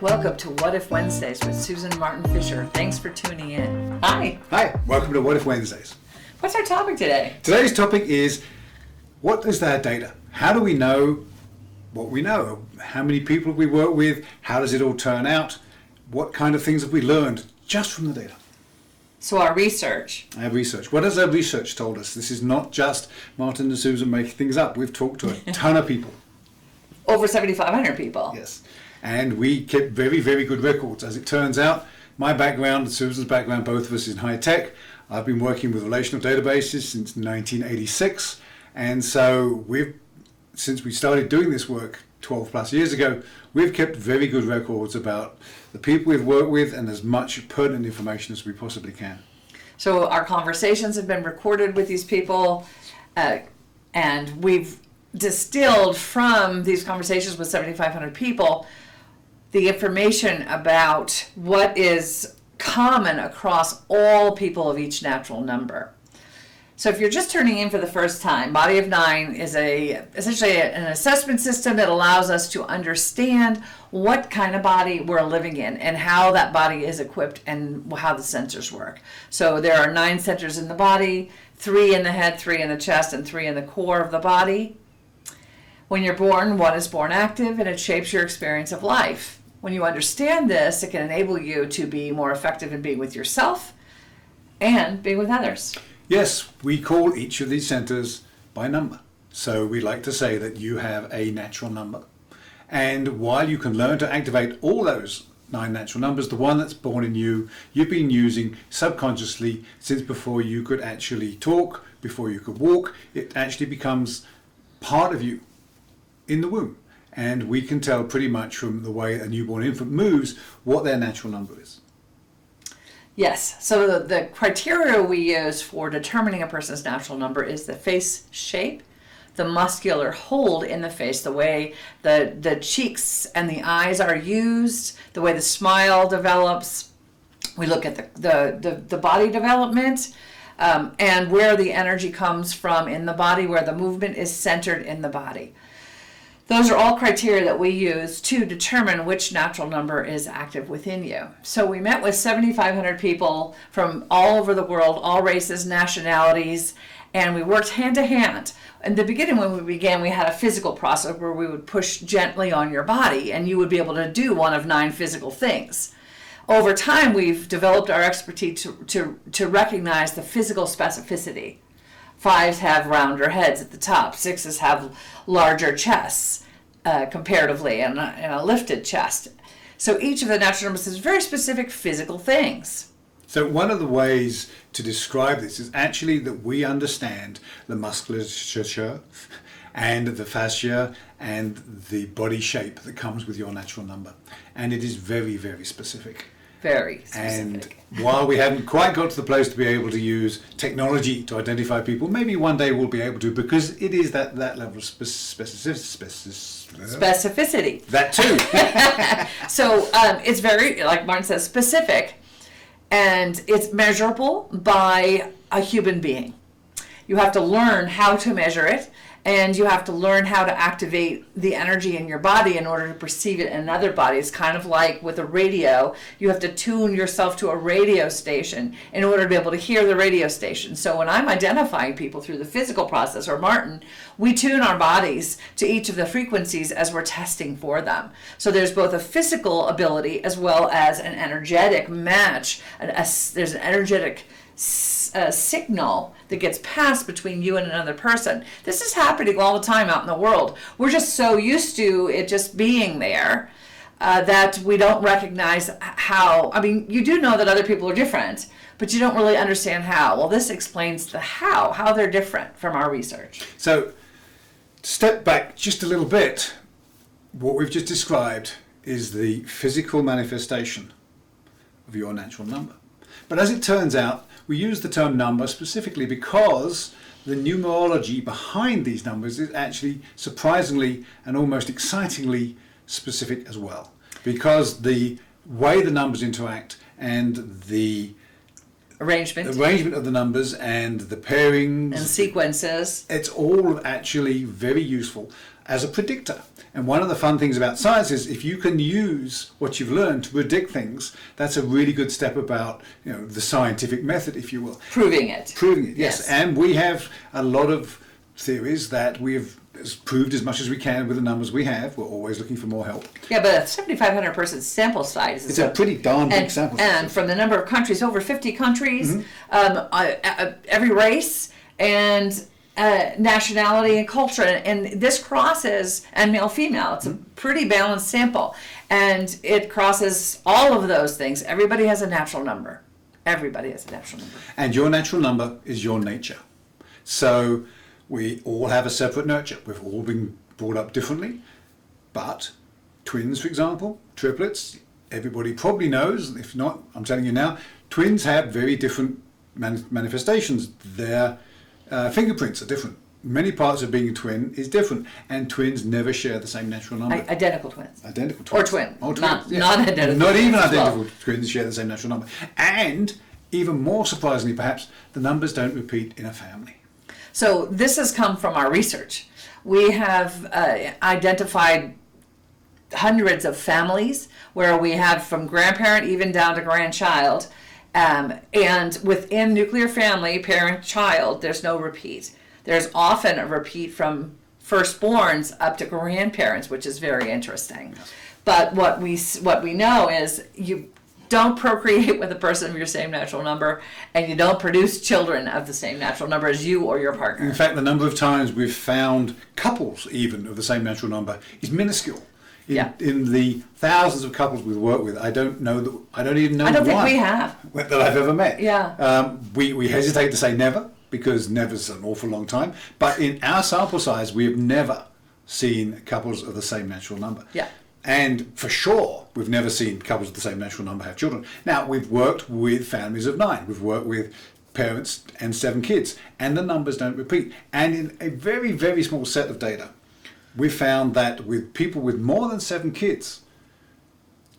Welcome to What If Wednesdays with Susan Martin Fisher. Thanks for tuning in. Hi. Hi, welcome to What If Wednesdays. What's our topic today? Today's topic is, what is our data? How do we know what we know? How many people have we worked with? How does it all turn out? What kind of things have we learned just from the data? So our research. Our research. What has our research told us? This is not just Martin and Susan making things up. We've talked to a ton of people. Over 7,500 people. Yes. And we kept very, very good records. As it turns out, my background and Susan's background, both of us in high tech. I've been working with relational databases since 1986. And so since we started doing this work 12 plus years ago, we've kept very good records about the people we've worked with and as much pertinent information as we possibly can. So our conversations have been recorded with these people, and we've distilled from these conversations with 7,500 people the information about what is common across all people of each natural number. So if you're just turning in for the first time, Body of Nine is essentially an assessment system that allows us to understand what kind of body we're living in and how that body is equipped and how the sensors work. So there are 9 centers in the body, 3 in the head, 3 in the chest, and 3 in the core of the body. When you're born, 1 is born active, and it shapes your experience of life. When you understand this, it can enable you to be more effective in being with yourself and being with others. Yes, we call each of these centers by number. So we like to say that you have a natural number. And while you can learn to activate all those 9 natural numbers, the one that's born in you, you've been using subconsciously since before you could actually talk, before you could walk. It actually becomes part of you in the womb. And we can tell pretty much from the way a newborn infant moves what their natural number is. Yes, so the criteria we use for determining a person's natural number is the face shape, the muscular hold in the face, the way the cheeks and the eyes are used, the way the smile develops. We look at the body development and where the energy comes from in the body, where the movement is centered in the body. Those are all criteria that we use to determine which natural number is active within you. So we met with 7,500 people from all over the world, all races, nationalities, and we worked hand to hand. In the beginning, when we began, we had a physical process where we would push gently on your body, and you would be able to do one of 9 physical things. Over time, we've developed our expertise to recognize the physical specificity. 5s have rounder heads at the top. 6s have larger chests comparatively and a lifted chest. So each of the natural numbers has very specific physical things. So one of the ways to describe this is actually that we understand the musculature and the fascia and the body shape that comes with your natural number. And it is very, very specific. Very specific. And while we haven't quite got to the place to be able to use technology to identify people, maybe one day we'll be able to, because it is that level of specificity. That too. So it's very, like Martin says, specific, and it's measurable by a human being. You have to learn how to measure it, and you have to learn how to activate the energy in your body in order to perceive it in another body. It's kind of like with a radio. You have to tune yourself to a radio station in order to be able to hear the radio station. So when I'm identifying people through the physical process, or Martin, we tune our bodies to each of the frequencies as we're testing for them. So there's both a physical ability as well as an energetic match. There's an energetic signal that gets passed between you and another person. This is happening all the time out in the world. We're just so used to it just being there that we don't recognize how. I mean, you do know that other people are different, but you don't really understand how. Well, this explains the how they're different from our research. So, step back just a little bit. What we've just described is the physical manifestation of your natural number. But as it turns out, we use the term number specifically because the numerology behind these numbers is actually surprisingly and almost excitingly specific as well. Because the way the numbers interact and the arrangement of the numbers and the pairings and sequences, it's all actually very useful. as a predictor. And one of the fun things about science is if you can use what you've learned to predict things, that's a really good step about, the scientific method, if you will. Proving it. Proving it, yes. And we have a lot of theories that we've proved as much as we can with the numbers we have. We're always looking for more help. Yeah, but a 7,500 person sample size it's a pretty darn big sample size. And from the number of countries, over 50 countries, every race and nationality and culture, and this crosses, and male female, it's a pretty balanced sample, and it crosses all of those things. Everybody has a natural number. Everybody has a natural number. And your natural number is your nature. So we all have a separate nurture. We've all been brought up differently, but twins, for example, triplets, everybody probably knows. If not, I'm telling you now, twins have very different manifestations. Their fingerprints are different. Many parts of being a twin is different, and twins never share the same natural number. Identical twins. Identical twins. Or twin. Or twins. Not identical. Not even identical twins share the same natural number. And even more surprisingly, perhaps, the numbers don't repeat in a family. So this has come from our research. We have identified hundreds of families where we have from grandparent even down to grandchild. And within nuclear family, parent-child, there's no repeat. There's often a repeat from firstborns up to grandparents, which is very interesting. But what we know is you don't procreate with a person of your same natural number, and you don't produce children of the same natural number as you or your partner. In fact, the number of times we've found couples even of the same natural number is minuscule. In the thousands of couples we've worked with, I don't even know I don't think one we have that I've ever met. Yeah. We hesitate to say never, because never's an awful long time. But in our sample size, we have never seen couples of the same natural number. Yeah. And for sure, we've never seen couples of the same natural number have children. Now, we've worked with families of 9. We've worked with parents and 7 kids, and the numbers don't repeat. And in a very, very small set of data, we found that with people with more than 7 kids,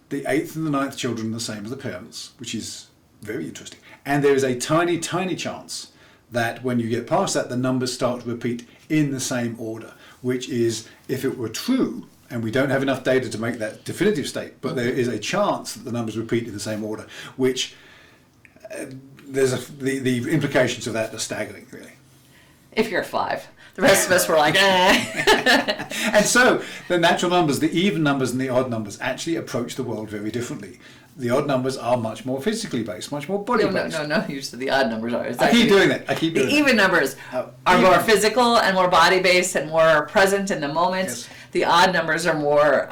the 8th and the 9th children are the same as the parents, which is very interesting. And there is a tiny, tiny chance that when you get past that, the numbers start to repeat in the same order, which is, if it were true, and we don't have enough data to make that definitive state, but there is a chance that the numbers repeat in the same order, which the implications of that are staggering, really. If you're 5. The rest of us were like, eh. And so the natural numbers, the even numbers and the odd numbers actually approach the world very differently. The odd numbers are much more physically based, much more body based. No. You said the odd numbers are. I keep doing that. The even numbers are more physical and more body based and more present in the moment. Yes. The odd numbers are more,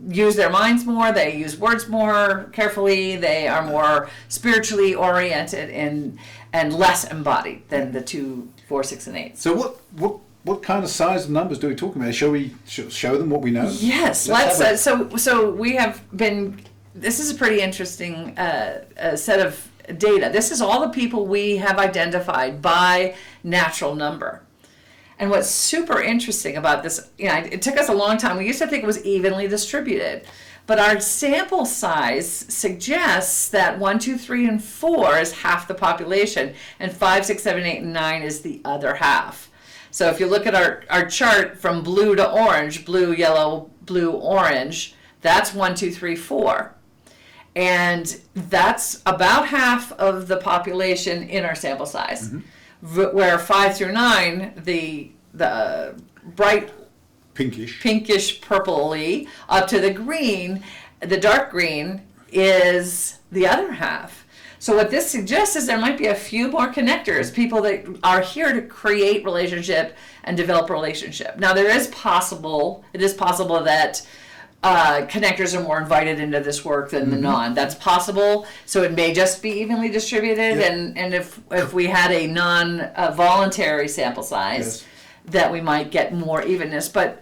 use their minds more, they use words more carefully, they are more spiritually oriented and less embodied than the 2, 4, 6, and 8. So what kind of size of numbers do we talk about? Shall we show them what we know? Yes, let's. So we have been. This is a pretty interesting set of data. This is all the people we have identified by natural number. And what's super interesting about this, it took us a long time. We used to think it was evenly distributed, but our sample size suggests that 1, 2, 3, and 4 is half the population, and 5, 6, 7, 8, and 9 is the other half. So if you look at our chart from blue to orange, blue, yellow, blue, orange, that's 1, 2, 3, 4. And that's about half of the population in our sample size. Mm-hmm. Where 5 through 9, the bright pinkish purpley up to the green, the dark green is the other half. So what this suggests is there might be a few more connectors, people that are here to create relationship and develop a relationship. Now it is possible that connectors are more invited into this work than the non. That's possible. So it may just be evenly distributed, and if we had a non-voluntary sample size, that we might get more evenness. But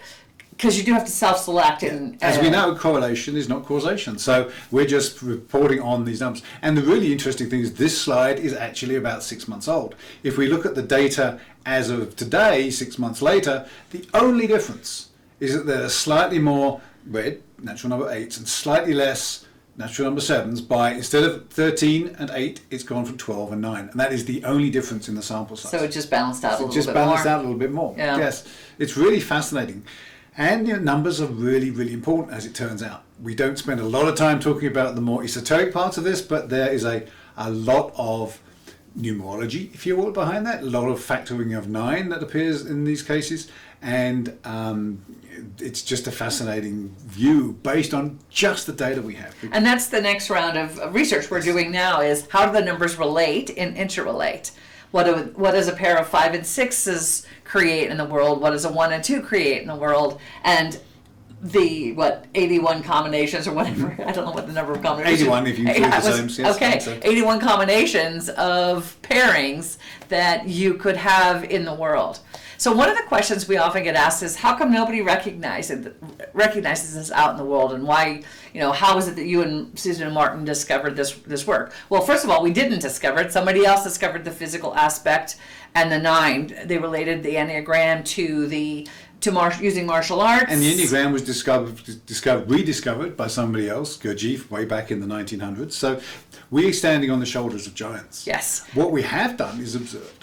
because you do have to self-select. And as we know, correlation is not causation. So we're just reporting on these numbers. And the really interesting thing is this slide is actually about 6 months old. If we look at the data as of today, 6 months later, the only difference is that there are slightly more red, natural number 8s, and slightly less natural number sevens by, instead of 13 and 8, it's gone from 12 and 9. And that is the only difference in the sample size. So it just balanced out a little bit more. It just balanced out a little bit more. Yeah. Yes. It's really fascinating. And numbers are really, really important, as it turns out. We don't spend a lot of time talking about the more esoteric parts of this, but there is a lot of numerology, if you will, behind that. A lot of factoring of 9 that appears in these cases. And it's just a fascinating view based on just the data we have. And that's the next round of research we're doing now, is how do the numbers relate and interrelate? What does a pair of 5 and 6s create in the world? What does a 1 and 2 create in the world? And the 81 combinations or whatever, I don't know what the number of combinations. 81 if you include the same. Yes, okay, so. 81 combinations of pairings that you could have in the world. So one of the questions we often get asked is, how come nobody recognizes this out in the world, and why, how is it that you and Susan and Martin discovered this work? Well, first of all, we didn't discover it. Somebody else discovered the physical aspect and the 9. They related the Enneagram to using martial arts. And the Enneagram was rediscovered by somebody else, Gurdjieff, way back in the 1900s. So we're standing on the shoulders of giants. Yes. What we have done is observed.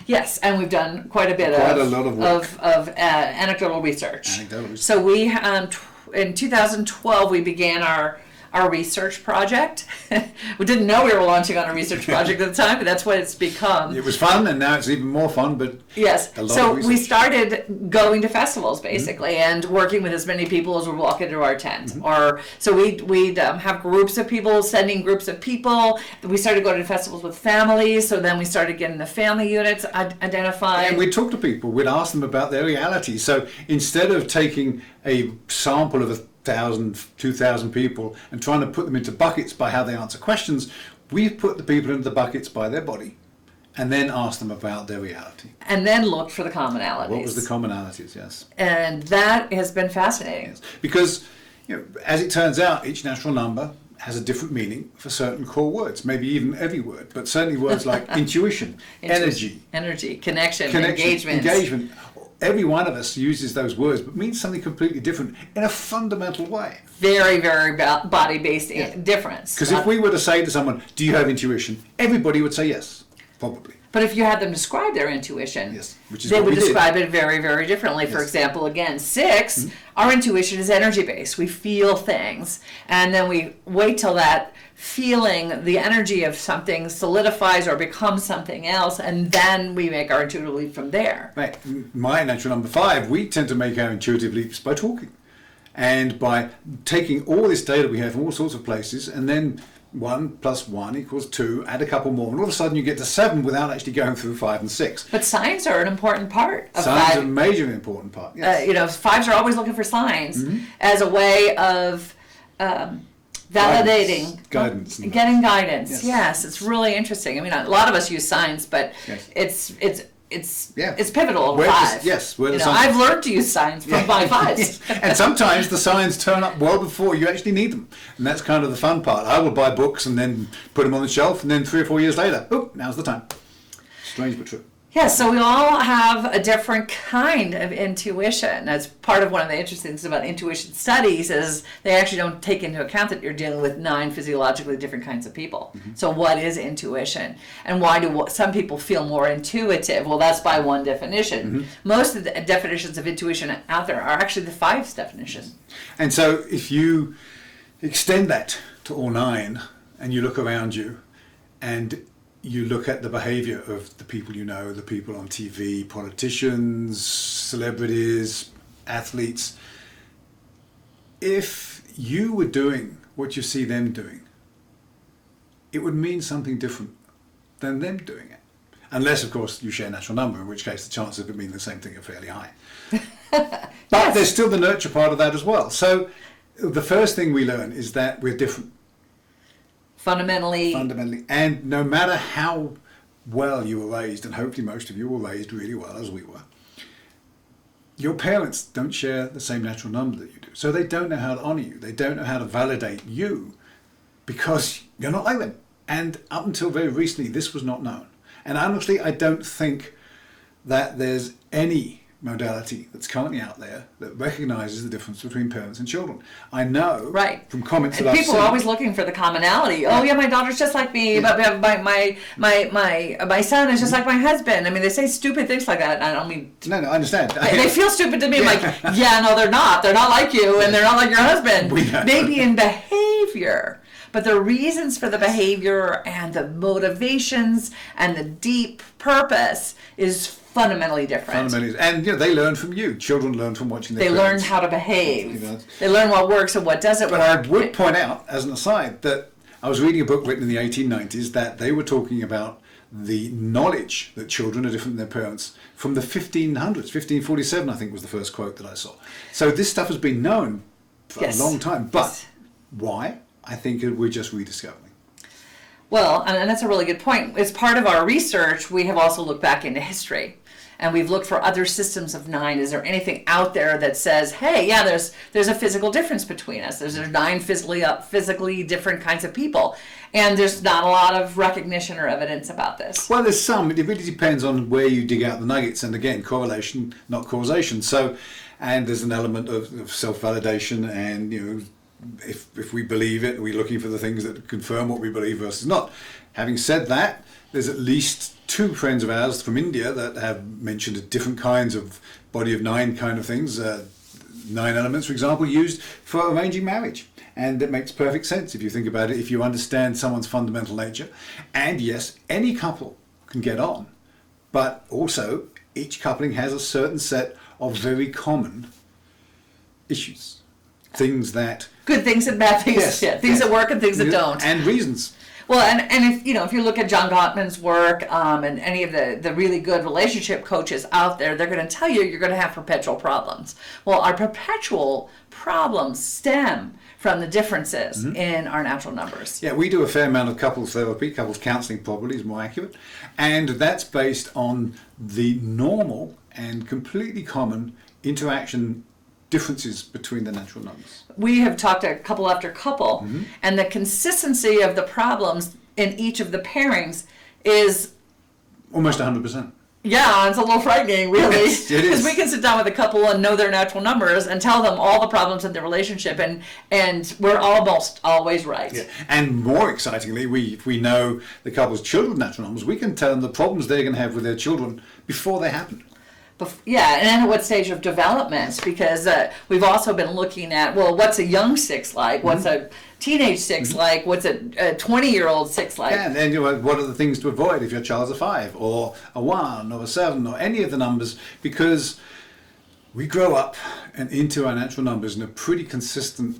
Yes, and we've done quite a lot of work of anecdotal research. So we, in 2012, we began our research project. We didn't know we were launching on a research project at the time, but that's what it's become. It was fun, and now it's even more fun, but yes. A lot so of research. We started going to festivals, basically, and working with as many people as would walk into our tent. So we'd have groups of people, sending groups of people. We started going to festivals with families, so then we started getting the family units identified. And we'd talk to people, we'd ask them about their reality. So instead of taking a sample of 1,000, 2,000 people and trying to put them into buckets by how they answer questions, we've put the people into the buckets by their body and then asked them about their reality. And then looked for the commonalities. What was the commonalities, yes. And that has been fascinating. Yes. Because, as it turns out, each natural number has a different meaning for certain core words, maybe even every word, but certainly words like intuition, energy, connection, engagement. Every one of us uses those words, but means something completely different in a fundamental way. Very, very body-based difference. Because if we were to say to someone, do you have intuition? Everybody would say yes, probably. But if you had them describe their intuition, yes, which is they what would we describe did. it very, very differently. Yes. For example, again, 6, our intuition is energy-based. We feel things, and then we wait till that feeling, the energy of something solidifies or becomes something else, and then we make our intuitive leap from there. Right. My natural number 5, we tend to make our intuitive leaps by talking and by taking all this data we have from all sorts of places, and then 1 + 1 = 2, add a couple more, and all of a sudden you get to 7 without actually going through 5 and 6. But signs are an important part of signs 5. are a major important part, yes. 5s are always looking for signs as a way of validating, guidance, getting guidance. Yes. It's really interesting. I mean, a lot of us use signs, but yes. it's pivotal. 5. Yes, I've learned to use signs from my 5s. Yes. And sometimes the signs turn up well before you actually need them, and that's kind of the fun part. I will buy books and then put them on the shelf, and then 3 or 4 years later, now's the time. Strange but true. Yeah, so we all have a different kind of intuition. That's part of one of the interesting things about intuition studies, is they actually don't take into account that you're dealing with 9 physiologically different kinds of people. So what is intuition? And why do some people feel more intuitive? Well, that's by one definition. Most of the definitions of intuition out there are actually the 5's definition. And so if you extend that to all 9 and you look around you and you look at the behavior of the people you know, the people on TV, politicians, celebrities, athletes. If you were doing what you see them doing, it would mean something different than them doing it. Unless, of course, you share a natural number, in which case the chances of it meaning the same thing are fairly high. But there's still the nurture part of that as well. So the first thing we learn is that we're different. Fundamentally. And no matter how well you were raised, and hopefully most of you were raised really well as we were, your parents don't share the same natural number that you do. So they don't know how to honor you. They don't know how to validate you because you're not like them. And up until very recently, this was not known. And honestly, I don't think that there's any modality that's currently out there that recognizes the difference between parents and children. I know Right. from comments And that I've people seen. are always looking for the commonality. Oh yeah, my daughter's just like me, but my son is just like my husband. I mean, they say stupid things like that. I don't mean No, I understand. they feel stupid to me. I'm like, yeah, no, they're not. They're not like you, and they're not like your husband. We know. Maybe in behavior, but the reasons for the behavior and the motivations and the deep purpose is fundamentally different. Fundamentally, and they learn from you. Children learn from watching their They learn parents. how to behave. You know. They learn what works and what doesn't But work. I would point out, as an aside, that I was reading a book written in the 1890s that they were talking about the knowledge that children are different than their parents from the 1500s. 1547, I think, was the first quote that I saw. So this stuff has been known for Yes. a long time. But Yes. why? I think we're just rediscovering. Well, and that's a really good point. As part of our research, we have also looked back into history. And we've looked for other systems of 9. Is there anything out there that says, hey, yeah, there's a physical difference between us. There's 9 physically different kinds of people. And there's not a lot of recognition or evidence about this. Well, there's some. It really depends on where you dig out the nuggets. And again, correlation, not causation. So, and there's an element of self-validation, and if we believe it, we're looking for the things that confirm what we believe versus not. Having said that, there's at least 2 friends of ours from India that have mentioned different kinds of body of 9 kind of things, 9 elements, for example, used for arranging marriage. And it makes perfect sense if you think about it, if you understand someone's fundamental nature. And yes, any couple can get on, but also each coupling has a certain set of very common issues. Things that... Good things and bad things. Yes, Yeah, things yes. that work and things that don't. And reasons. Well, and if you look at John Gottman's work and any of the really good relationship coaches out there, they're going to tell you you're going to have perpetual problems. Well, our perpetual problems stem from the differences in our natural numbers. Yeah, we do a fair amount of couples therapy, couples counselling probably is more accurate, and that's based on the normal and completely common interaction differences between the natural numbers. We have talked to couple after couple, and the consistency of the problems in each of the pairings is, Almost 100%. yeah, it's a little frightening, really. Yes, it is. Because we can sit down with a couple and know their natural numbers and tell them all the problems in their relationship, and we're almost always right. Yeah. And more excitingly, if we know the couple's children's natural numbers, we can tell them the problems they're going to have with their children before they happen. Yeah, and then at what stage of development? Because we've also been looking at, well, what's a young 6 like? What's a teenage 6 like? What's a 20-year-old 6 like? And then what are the things to avoid if your child's a 5 or a 1 or a 7 or any of the numbers? Because we grow up and into our natural numbers in a pretty consistent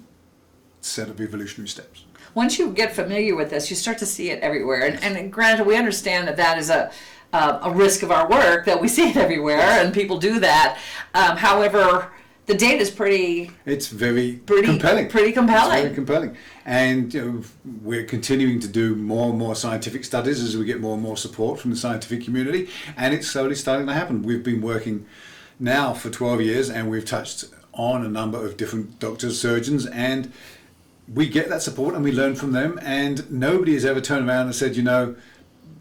set of evolutionary steps. Once you get familiar with this, you start to see it everywhere. And granted, we understand that is a risk of our work, that we see it everywhere, and people do that. However, the data is pretty compelling. Pretty compelling. It's very compelling. And we're continuing to do more and more scientific studies as we get more and more support from the scientific community, and it's slowly starting to happen. We've been working now for 12 years, and we've touched on a number of different doctors, surgeons, and we get that support and we learn from them, and nobody has ever turned around and said,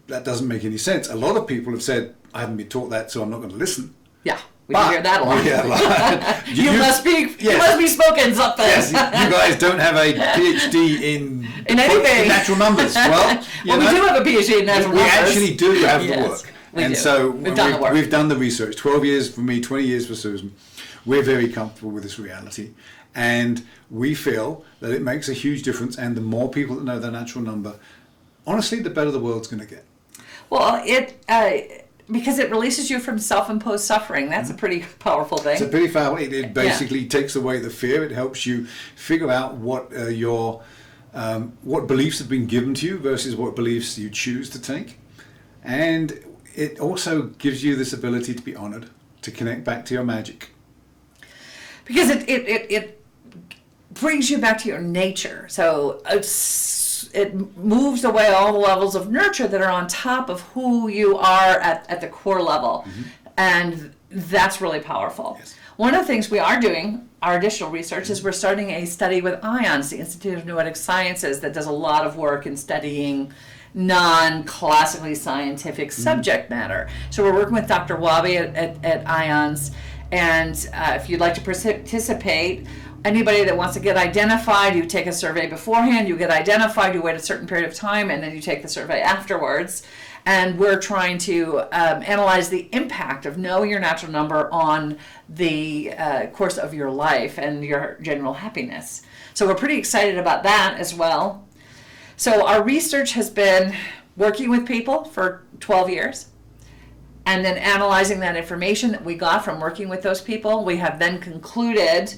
that doesn't make any sense. A lot of people have said, I haven't been taught that, so I'm not going to listen. Yeah, we can hear that a lot. Yeah, You must be smoking something. Yes, you guys don't have a PhD in anything. natural numbers. Well, we do have a PhD in natural we numbers. actually do have the Yes, work. we And do. so We've done the work. we've done the research. 12 years for me, 20 years for Susan. We're very comfortable with this reality. And we feel that it makes a huge difference. And the more people that know their natural number, honestly, the better the world's going to get. Well, because it releases you from self-imposed suffering. That's a pretty powerful thing. It's a pretty powerful. It basically takes away the fear. It helps you figure out what what beliefs have been given to you versus what beliefs you choose to take, and it also gives you this ability to be honored, to connect back to your magic. Because it brings you back to your nature. So it moves away all the levels of nurture that are on top of who you are at the core level. And that's really powerful. Yes. One of the things we are doing, our additional research, is we're starting a study with IONS, the Institute of Noetic Sciences, that does a lot of work in studying non-classically scientific subject matter. So we're working with Dr. Wabi at IONS, And if you'd like to participate, anybody that wants to get identified, you take a survey beforehand, you get identified, you wait a certain period of time, and then you take the survey afterwards. And we're trying to analyze the impact of knowing your natural number on the course of your life and your general happiness. So we're pretty excited about that as well. So our research has been working with people for 12 years and then analyzing that information that we got from working with those people. We have then concluded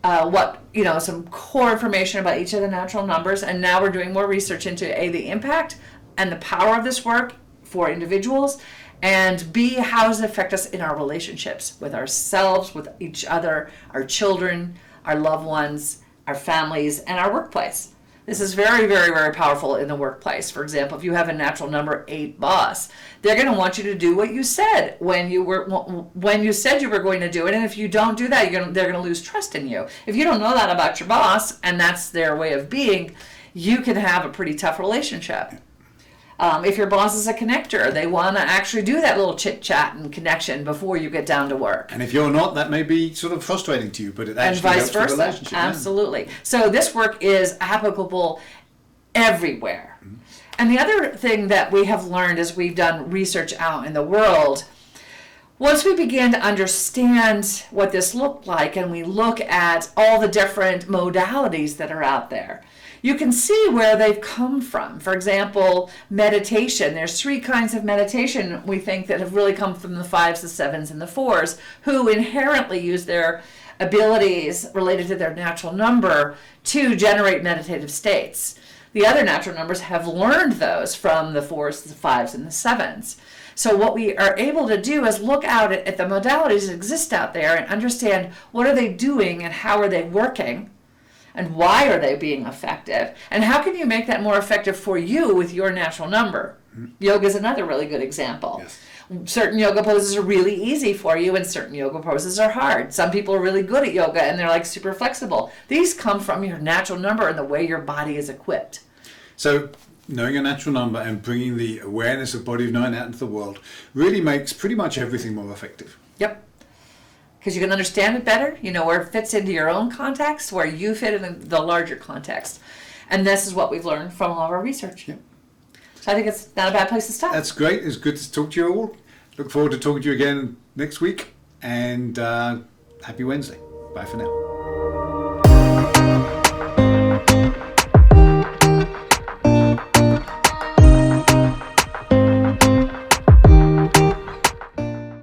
some core information about each of the natural numbers, and now we're doing more research into the impact and the power of this work for individuals, and B, how does it affect us in our relationships with ourselves, with each other, our children, our loved ones, our families, and our workplace. This is very, very, very powerful in the workplace. For example, if you have a natural number 8 boss, they're going to want you to do what you said when you said you were going to do it. And if you don't do that, they're going to lose trust in you. If you don't know that about your boss, and that's their way of being, you can have a pretty tough relationship. If your boss is a connector, they want to actually do that little chit-chat and connection before you get down to work. And if you're not, that may be sort of frustrating to you, but it actually and vice helps versa. the relationship. Absolutely. Yeah. So this work is applicable everywhere. Mm-hmm. And the other thing that we have learned as we've done research out in the world, once we begin to understand what this looked like and we look at all the different modalities that are out there, you can see where they've come from. For example, meditation. There's 3 kinds of meditation we think that have really come from the 5s, the 7s, and the 4s, who inherently use their abilities related to their natural number to generate meditative states. The other natural numbers have learned those from the 4s, the 5s, and the 7s. So what we are able to do is look out at the modalities that exist out there and understand what are they doing and how are they working. And why are they being effective? And how can you make that more effective for you with your natural number? Mm-hmm. Yoga is another really good example. Yes. Certain yoga poses are really easy for you and certain yoga poses are hard. Some people are really good at yoga and they're like super flexible. These come from your natural number and the way your body is equipped. So knowing a natural number and bringing the awareness of Body of 9 out into the world really makes pretty much everything more effective. Yep. Because you can understand it better, you know where it fits into your own context, where you fit in the larger context. And this is what we've learned from all of our research. Yeah. So I think it's not a bad place to stop. That's great. It's good to talk to you all. Look forward to talking to you again next week. And happy Wednesday. Bye for now.